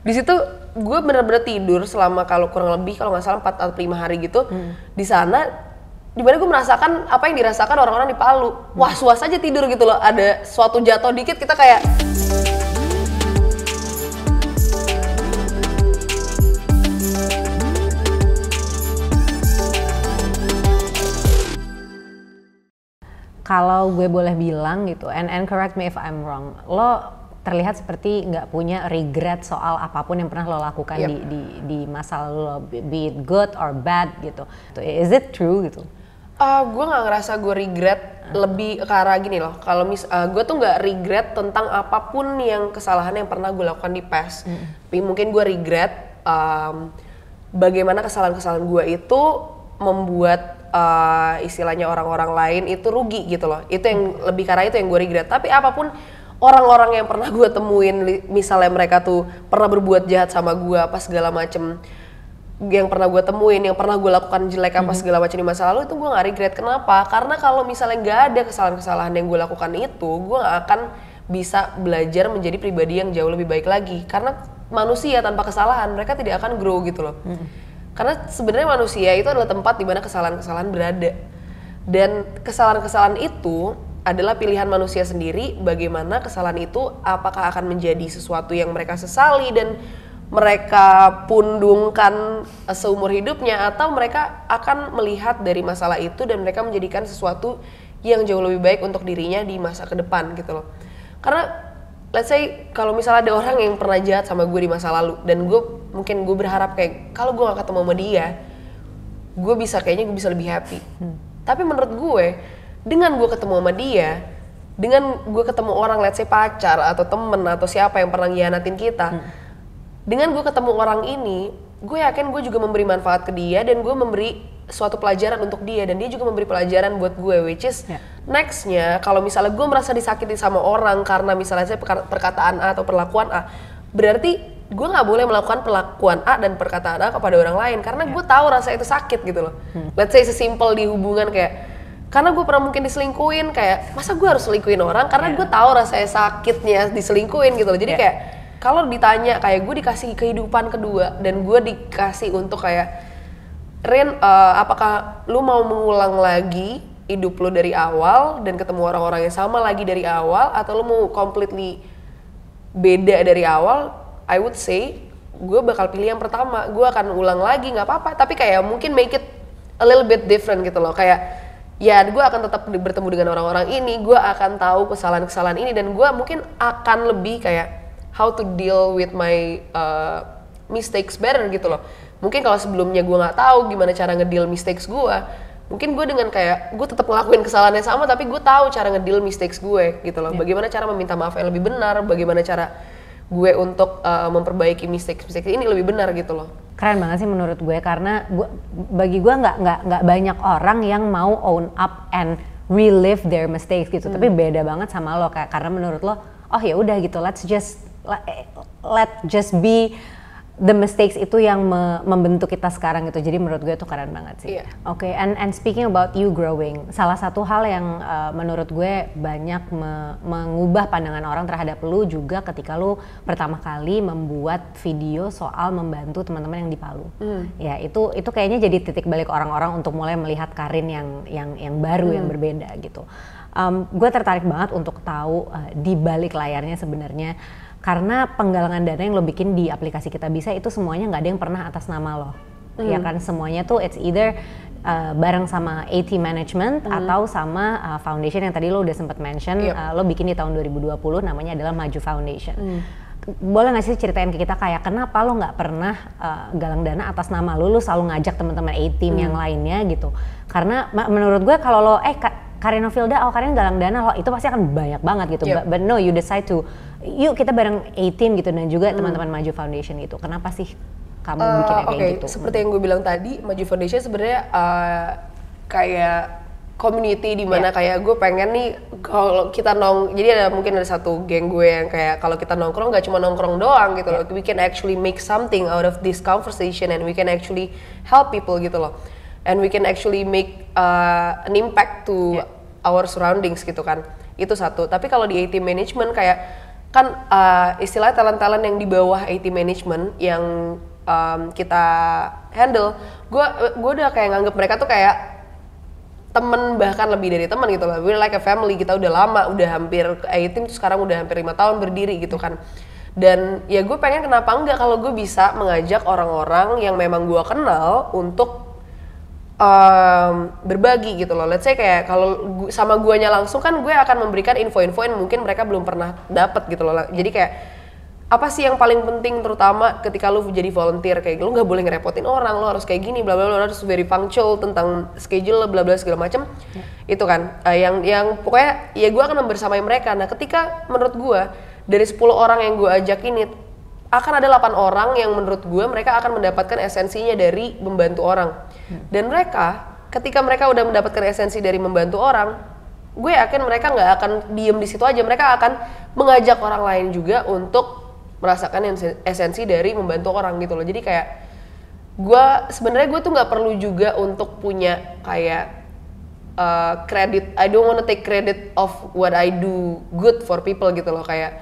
Di situ gue bener-bener tidur selama kalau kurang lebih kalau nggak salah 4 atau 5 hari gitu di sana, dimana gue merasakan apa yang dirasakan orang-orang di Palu. Was-was aja tidur gitu loh, ada suatu jatuh dikit kita kayak kalau gue boleh bilang gitu, and correct me if I'm wrong, lo terlihat seperti nggak punya regret soal apapun yang pernah lo lakukan di masa lalu lo, be it good or bad gitu. Is it true gitu? Gue nggak ngerasa gue regret, lebih ke arah gini loh. Kalau gue tuh nggak regret tentang apapun yang kesalahan yang pernah gue lakukan di past. Tapi mungkin gue regret bagaimana kesalahan-kesalahan gue itu membuat istilahnya orang-orang lain itu rugi gitu loh. Itu yang lebih ke arah itu yang gue regret. Tapi apapun orang-orang yang pernah gue temuin, misalnya mereka tuh pernah berbuat jahat sama gue apa segala macem, yang pernah gue temuin, yang pernah gue lakukan jelek apa segala macam di masa lalu, itu gue gak regret. Kenapa? Karena kalau misalnya gak ada kesalahan-kesalahan yang gue lakukan itu, gue gak akan bisa belajar menjadi pribadi yang jauh lebih baik lagi. Karena manusia tanpa kesalahan, mereka tidak akan grow gitu loh. Karena sebenarnya manusia itu adalah tempat di mana kesalahan-kesalahan berada. Dan kesalahan-kesalahan itu adalah pilihan manusia sendiri, bagaimana kesalahan itu apakah akan menjadi sesuatu yang mereka sesali dan mereka pundungkan seumur hidupnya, atau mereka akan melihat dari masalah itu dan mereka menjadikan sesuatu yang jauh lebih baik untuk dirinya di masa ke depan gitu loh. Karena let's say kalau misalnya ada orang yang pernah jahat sama gue di masa lalu dan gue berharap kayak kalau gue gak ketemu sama dia, gue bisa lebih happy. Tapi menurut gue, dengan gue ketemu sama dia, dengan gue ketemu orang let's say pacar atau temen atau siapa yang pernah ngianatin kita, dengan gue ketemu orang ini, gue yakin gue juga memberi manfaat ke dia dan gue memberi suatu pelajaran untuk dia dan dia juga memberi pelajaran buat gue, which is nextnya kalau misalnya gue merasa disakiti sama orang karena misalnya saya perkataan A atau perlakuan A, berarti gue nggak boleh melakukan perlakuan A dan perkataan A kepada orang lain karena gue tahu rasa itu sakit gitu loh. Let's say sesimpel di hubungan kayak, karena gue pernah mungkin diselingkuhin, kayak masa gue harus selingkuhin orang karena gue tahu rasanya sakitnya diselingkuhin gitu loh. Jadi kayak kalau ditanya kayak gue dikasih kehidupan kedua dan gue dikasih untuk kayak Rin, apakah lu mau mengulang lagi hidup lu dari awal dan ketemu orang-orang yang sama lagi dari awal, atau lu mau completely beda dari awal? I would say gue bakal pilih yang pertama. Gue akan ulang lagi nggak apa-apa, tapi kayak mungkin make it a little bit different gitu loh. Kayak ya gue akan tetap bertemu dengan orang-orang ini, gue akan tahu kesalahan-kesalahan ini dan gue mungkin akan lebih kayak how to deal with my mistakes better gitu loh. Mungkin kalau sebelumnya gue nggak tahu gimana cara ngedeal mistakes gue, mungkin gue dengan kayak gue tetap ngelakuin kesalahan yang sama tapi gue tahu cara ngedeal mistakes gue gitu loh. Bagaimana cara meminta maaf yang lebih benar, bagaimana cara gue untuk memperbaiki mistakes ini lebih benar gitu loh. Keren banget sih menurut gue, karena bagi gue nggak banyak orang yang mau own up and relive their mistakes gitu. Tapi beda banget sama lo, karena menurut lo, oh ya udah gitu, let just be the mistakes itu yang membentuk kita sekarang gitu. Jadi menurut gue itu keren banget sih. Oke, and speaking about you growing, salah satu hal yang menurut gue banyak mengubah pandangan orang terhadap lu juga ketika lu pertama kali membuat video soal membantu teman-teman yang di Palu. Ya itu kayaknya jadi titik balik orang-orang untuk mulai melihat Karin yang baru, yang berbeda gitu. Gue tertarik banget untuk tahu di balik layarnya sebenarnya, karena penggalangan dana yang lo bikin di aplikasi Kita Bisa itu semuanya nggak ada yang pernah atas nama lo, ya kan? Semuanya tuh it's either bareng sama AT Management atau sama foundation yang tadi lo udah sempat mention. Lo bikin di tahun 2020, namanya adalah Maju Foundation. Boleh nggak sih ceritain ke kita kayak kenapa lo nggak pernah galang dana atas nama lo selalu ngajak teman-teman A-Team yang lainnya gitu? Karena menurut gue kalau lo Karin Novylda, Karin galang dana lo, itu pasti akan banyak banget gitu. But no, you decide to, yuk kita bareng A-Team gitu, dan juga teman-teman Maju Foundation gitu. Kenapa sih kamu bikinnya kayak gitu? Seperti yang gue bilang tadi, Maju Foundation sebenarnya kayak community di mana kayak gue pengen nih kalau kita jadi mungkin ada satu geng gue yang kayak kalau kita nongkrong gak cuma nongkrong doang gitu loh. We can actually make something out of this conversation and we can actually help people gitu loh. And we can actually make an impact to our surroundings gitu kan. Itu satu. Tapi kalau di AT Management kayak kan istilah talent-talent yang di bawah IT management yang kita handle, gue udah kayak nganggep mereka tuh kayak temen, bahkan lebih dari temen gitu lah. We're like a family, kita udah lama, udah hampir A-Team tuh sekarang udah hampir 5 tahun berdiri gitu kan. Dan ya gue pengen kenapa enggak kalau gue bisa mengajak orang-orang yang memang gue kenal untuk berbagi gitu loh. Let's say kayak kalau sama guanya langsung kan gue akan memberikan info-info yang mungkin mereka belum pernah dapat gitu loh. Jadi kayak apa sih yang paling penting terutama ketika lu jadi volunteer, kayak lu nggak boleh ngerepotin orang, lu harus kayak gini bla bla bla, harus very punctual tentang schedule bla bla segala macam. Itu kan yang pokoknya ya gue akan membersamai mereka. Nah ketika menurut gue dari 10 orang yang gue ajak ini akan ada 8 orang yang menurut gue mereka akan mendapatkan esensinya dari membantu orang. Dan mereka ketika mereka udah mendapatkan esensi dari membantu orang, gue yakin mereka nggak akan diem di situ aja, mereka akan mengajak orang lain juga untuk merasakan esensi dari membantu orang gitu loh. Jadi kayak gue sebenarnya gue tuh nggak perlu juga untuk punya kayak credit. I don't wanna take credit of what I do good for people gitu loh. Kayak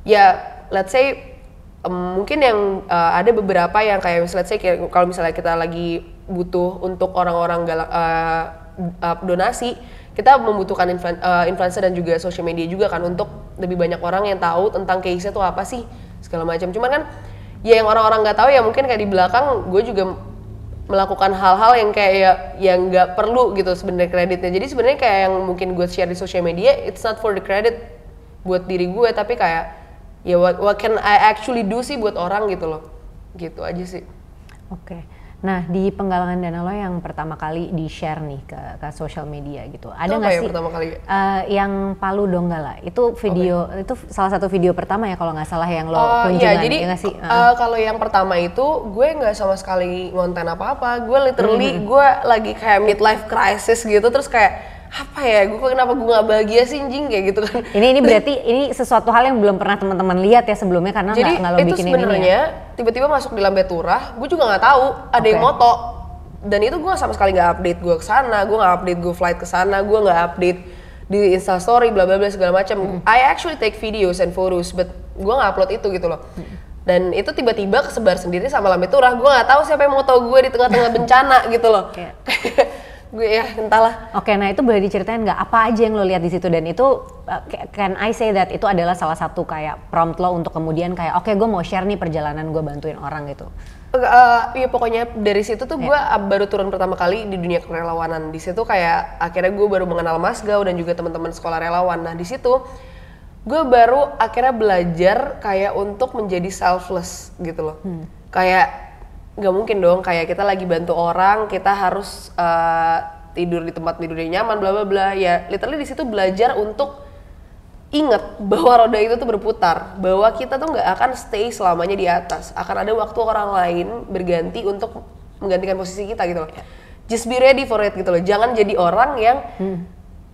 ya let's say mungkin yang ada beberapa yang kayak let's say kalau misalnya kita lagi butuh untuk orang-orang donasi, kita membutuhkan influencer dan juga social media juga kan untuk lebih banyak orang yang tahu tentang case-nya tuh apa sih segala macam. Cuman kan ya yang orang-orang nggak tahu ya mungkin kayak di belakang gue juga melakukan hal-hal yang kayak yang nggak perlu gitu sebenarnya kreditnya. Jadi sebenarnya kayak yang mungkin gue share di social media, it's not for the credit buat diri gue, tapi kayak ya what can I actually do sih buat orang gitu loh. Gitu aja sih. Oke. Nah di penggalangan dana lo yang pertama kali di share nih ke social media gitu, ada nggak sih pertama kali? Yang Palu Donggala itu video itu salah satu video pertama ya kalau nggak salah yang lo kunjungan. Iya, jadi ya sih? Kalau yang pertama itu gue nggak sama sekali ngonten apa-apa, gue literally gue lagi kayak midlife crisis gitu, terus kayak apa ya, gue kenapa gue nggak bahagia sih anjing kayak gitu kan. Ini berarti ini sesuatu hal yang belum pernah teman-teman lihat ya sebelumnya karena nggak lo bikin ini. Jadi itu sebenarnya tiba-tiba masuk di Lambe Turah, gue juga nggak tahu ada yang moto, dan itu gue sama sekali nggak update gue kesana, gue nggak update gue flight kesana, gue nggak update di Instastory bla bla bla segala macam. I actually take videos and photos, but gue nggak upload itu gitu loh. Dan itu tiba-tiba kesebar sendiri sama Lambe Turah, gue nggak tahu siapa yang moto gue di tengah-tengah bencana gitu loh. Gue ya entahlah. Oke, nah itu boleh diceritain nggak apa aja yang lo lihat di situ, dan itu can I say that itu adalah salah satu kayak prompt lo untuk kemudian kayak oke, gue mau share nih perjalanan gue bantuin orang gitu. Iya pokoknya dari situ tuh gue baru turun pertama kali di dunia kerelawanan. Di situ kayak akhirnya gue baru mengenal Mas Gau dan juga teman-teman sekolah relawan. Nah di situ gue baru akhirnya belajar kayak untuk menjadi selfless gitu loh. Kayak nggak mungkin dong kayak kita lagi bantu orang kita harus tidur di tempat tidur yang nyaman bla bla bla. Ya literally di situ belajar untuk ingat bahwa roda itu tuh berputar, bahwa kita tuh nggak akan stay selamanya di atas, akan ada waktu orang lain berganti untuk menggantikan posisi kita gitu loh. Just be ready for it gitu loh, jangan jadi orang yang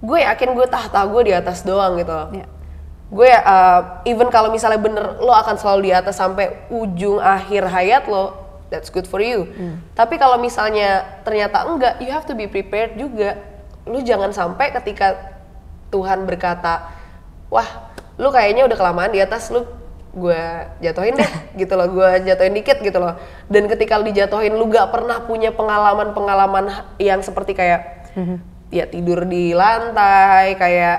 gue yakin gue tahta gue di atas doang gitu loh. Gue even kalau misalnya bener lo akan selalu di atas sampai ujung akhir hayat lo, that's good for you. Tapi kalau misalnya ternyata enggak, you have to be prepared juga. Lu jangan sampai ketika Tuhan berkata, wah lu kayaknya udah kelamaan di atas, lu gue jatuhin deh gitu loh, gue jatuhin dikit gitu loh. Dan ketika lu dijatuhin, lu gak pernah punya pengalaman-pengalaman yang seperti kayak ya tidur di lantai, kayak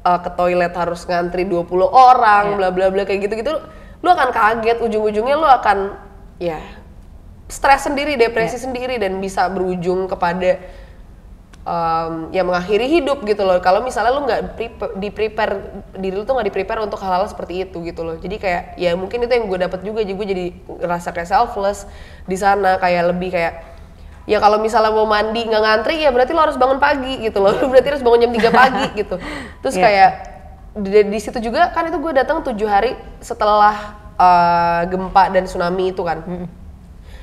ke toilet harus ngantri 20 orang, bla bla bla kayak gitu-gitu. Lu akan kaget, ujung-ujungnya lu akan ya stres sendiri, depresi sendiri, dan bisa berujung kepada ya mengakhiri hidup gitu loh. Kalau misalnya lu nggak di-prepare, diri lu tuh nggak di-prepare untuk hal-hal seperti itu gitu loh. Jadi kayak ya mungkin itu yang gue dapat juga, jadi gue jadi ngerasa kayak selfless di sana, kayak lebih kayak ya kalau misalnya mau mandi nggak ngantri ya berarti lo harus bangun pagi gitu loh. Lu berarti harus bangun jam 3 pagi gitu. Terus kayak di situ juga kan itu gue datang 7 hari setelah gempa dan tsunami itu kan.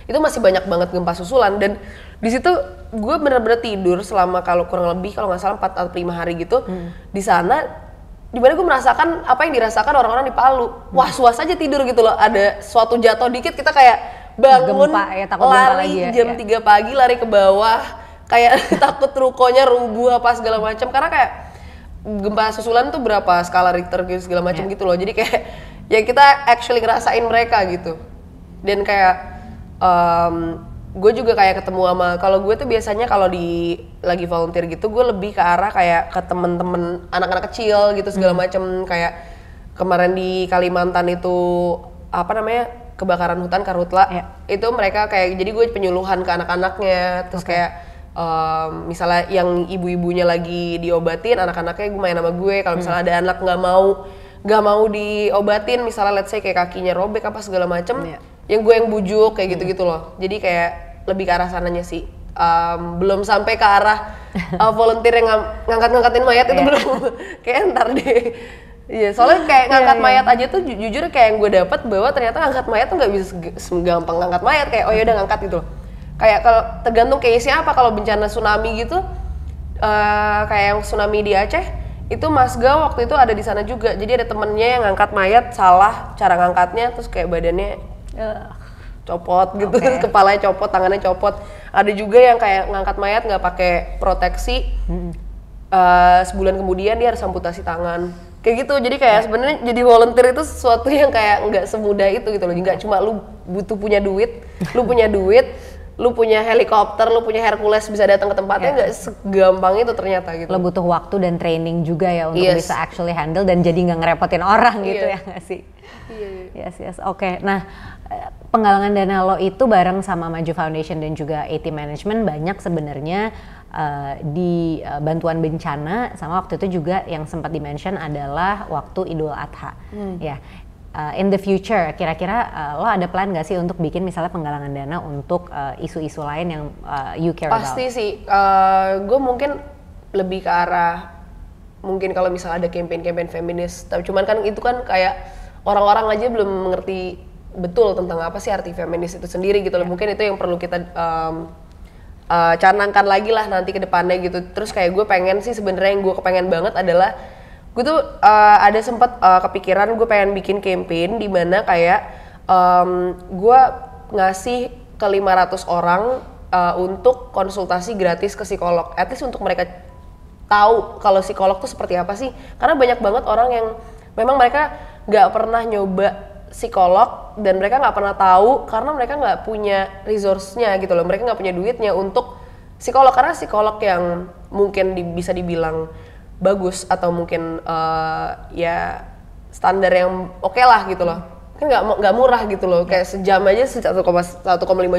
Itu masih banyak banget gempa susulan, dan di situ gue bener-bener tidur selama kalau kurang lebih kalau nggak salah 4 atau 5 hari gitu di sana, dimana gue merasakan apa yang dirasakan orang-orang di Palu. Was-was aja tidur gitu loh, ada suatu jatuh dikit kita kayak bangun gempa, ya, lari lagi jam 3 pagi lari ke bawah kayak takut rukonya rubuh apa segala macam, karena kayak gempa susulan tuh berapa skala Richter gitu segala macam gitu loh. Jadi kayak ya kita actually ngerasain mereka gitu. Dan kayak gue juga kayak ketemu sama, kalau gue tuh biasanya kalau lagi volunteer gitu gue lebih ke arah kayak ke temen-temen anak-anak kecil gitu segala macam. Kayak kemarin di Kalimantan itu apa namanya, kebakaran hutan karhutla, itu mereka kayak jadi gue penyuluhan ke anak-anaknya, terus kayak misalnya yang ibu-ibunya lagi diobatin, anak-anaknya gue main sama gue. Kalau misalnya ada anak nggak mau diobatin, misalnya let's say kayak kakinya robek apa segala macem, yang gue yang bujuk kayak gitu-gitu loh. Jadi kayak lebih ke arah sananya sih. Belum sampai ke arah volunteer yang ngangkat-ngangkatin mayat itu belum. Kayak ntar deh. Iya, soalnya kayak ngangkat mayat aja tuh jujur kayak yang gue dapat bahwa ternyata ngangkat mayat tuh nggak bisa segampang ngangkat mayat. Kayak oh ya udah ngangkat gitu loh. Kayak kalau tergantung case-nya apa. Kalau bencana tsunami gitu, kayak yang tsunami di Aceh, itu Mas Ga waktu itu ada di sana juga. Jadi ada temennya yang ngangkat mayat salah cara ngangkatnya, terus kayak badannya copot gitu, terus kepalanya copot, tangannya copot. Ada juga yang kayak ngangkat mayat nggak pakai proteksi, sebulan kemudian dia harus amputasi tangan. Kayak gitu, jadi kayak sebenarnya jadi volunteer itu sesuatu yang kayak nggak semudah itu gitu loh. Nggak cuma lu butuh punya duit, lu punya helikopter, lu punya Hercules bisa datang ke tempatnya, nggak segampang itu ternyata gitu. Lo butuh waktu dan training juga ya untuk bisa actually handle dan jadi nggak ngerepotin orang gitu ya nggak sih? Yes. Oke. Nah, penggalangan dana lo itu bareng sama Maju Foundation dan juga AT Management banyak sebenarnya di bantuan bencana, sama waktu itu juga yang sempat di-mention adalah waktu Idul Adha. Ya. In the future, kira-kira lo ada plan nggak sih untuk bikin misalnya penggalangan dana untuk isu-isu lain yang you care about? Pasti sih, gue mungkin lebih ke arah mungkin kalau misalnya ada campaign feminis, tapi cuman kan itu kan kayak orang-orang aja belum mengerti betul tentang apa sih arti feminis itu sendiri gitu loh. Mungkin itu yang perlu kita canangkan lagi lah nanti ke depannya gitu. Terus kayak gue pengen sih sebenarnya yang gue kepengen banget adalah gue tuh ada sempat kepikiran gue pengen bikin campaign di mana kayak gue ngasih ke 500 orang untuk konsultasi gratis ke psikolog. At least untuk mereka tahu kalau psikolog tuh seperti apa sih. Karena banyak banget orang yang memang mereka nggak pernah nyoba psikolog dan mereka nggak pernah tahu karena mereka nggak punya resource-nya gitu loh. Mereka nggak punya duitnya untuk psikolog, karena psikolog yang mungkin bisa dibilang bagus atau mungkin ya standar yang oke lah gitu loh, kan nggak murah gitu loh, kayak sejam aja 1,5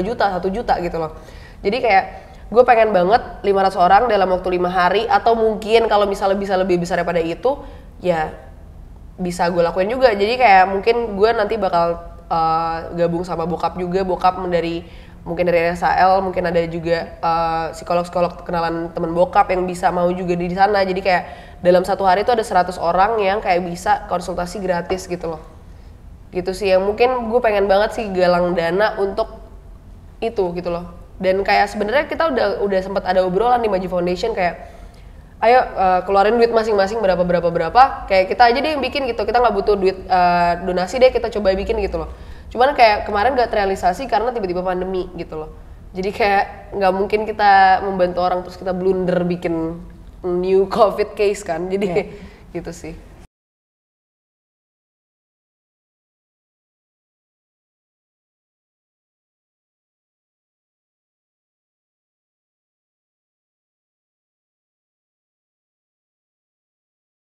juta, 1 juta gitu loh. Jadi kayak gue pengen banget 500 orang dalam waktu 5 hari, atau mungkin kalau misalnya bisa lebih besar daripada itu ya bisa gue lakuin juga. Jadi kayak mungkin gue nanti bakal gabung sama bokap juga, bokap mungkin dari RSAL, mungkin ada juga psikolog-psikolog kenalan temen bokap yang bisa mau juga di sana. Jadi kayak dalam satu hari itu ada 100 orang yang kayak bisa konsultasi gratis gitu loh. Gitu sih yang mungkin gue pengen banget sih galang dana untuk itu gitu loh. Dan kayak sebenarnya kita udah sempat ada obrolan di Maju Foundation kayak ayo keluarin duit masing-masing berapa, kayak kita aja deh yang bikin gitu, kita nggak butuh duit donasi deh, kita coba bikin gitu loh. Cuman kayak kemarin nggak terrealisasi karena tiba-tiba pandemi gitu loh. Jadi kayak nggak mungkin kita membantu orang terus kita blunder bikin new COVID case kan, jadi gitu sih.